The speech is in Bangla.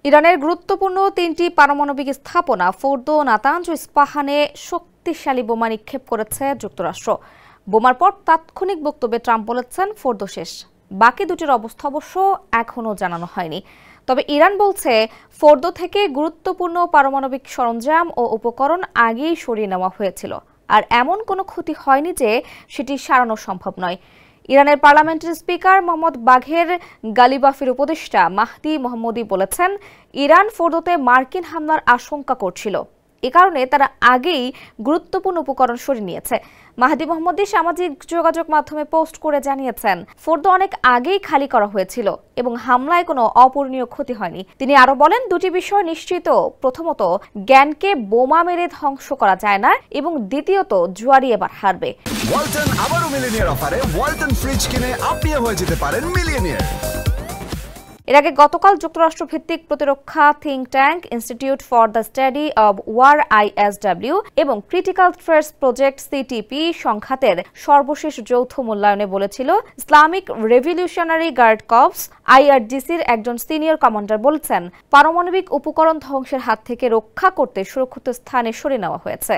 ইরানের গুরুত্বপূর্ণ ৩টি পারমাণবিক স্থাপনা ফোর্দো, নাতাঞ্জ ও ইস্পাহানে শক্তিশালী বোমা নিক্ষেপ করেছে যুক্তরাষ্ট্র। বোমার পর তাৎক্ষণিক বক্তব্যে ট্রাম্প বলেছেন, ফোর্দো শেষ। বাকি দুটির অবস্থা অবশ্য এখনও জানানো হয়নি। তবে ইরান বলছে, ফোর্দো থেকে গুরুত্বপূর্ণ পারমাণবিক সরঞ্জাম ও উপকরণ আগেই সরিয়ে নেওয়া হয়েছিল, আর এমন কোনো ক্ষতি হয়নি যে সেটি সারানো সম্ভব নয়। ইরানের পার্লামেন্টের স্পিকার মোহাম্মদ বাঘের গালিবাফের উপদেষ্টা মাহদি মোহাম্মদী বলেছেন, ইরান ফোর্দোতে মার্কিন হামলার আশঙ্কা করছিল, এ কারণে তারা আগেই গুরুত্বপূর্ণ উপকরণ সরিয়ে নিয়েছে। মাহদি মোহাম্মদী সামাজিক যোগাযোগ মাধ্যমে পোস্ট করে জানিয়েছেন, ফোর্দো অনেক আগেই খালি করা হয়েছিল এবং হামলায় কোনো অপূরণীয় ক্ষতি হয়নি। তিনি আরো বলেন, দুটি বিষয় নিশ্চিত। প্রথমত, জ্ঞানকে বোমা মেরে ধ্বংস করা যায় না, এবং দ্বিতীয়ত, জুয়ারি এবার হারবে। ওয়ালটন আবারো মিলিয়নিয়ার অফারে ওয়ালটন ফ্রিজ কিনে আপনিও হয়ে যেতে পারেন মিলিয়নিয়ার। এর আগে গতকাল যুক্তরাষ্ট্র ভিত্তিক প্রতিরক্ষা think tank institute for the study of war ISW এবং ক্রিটিক্যাল থ্রেটস প্রজেক্ট CTP সংঘাতের সর্বশেষ যৌথ মূল্যায়নে বলেছিল, ইসলামিক রেভলিউশনারি গার্ড কর্পস IRGCর একজন সিনিয়র কমান্ডার বলছেন, পারমাণবিক উপকরণ ধ্বংসের হাত থেকে রক্ষা করতে সুরক্ষিত স্থানে সরিয়ে নেওয়া হয়েছে।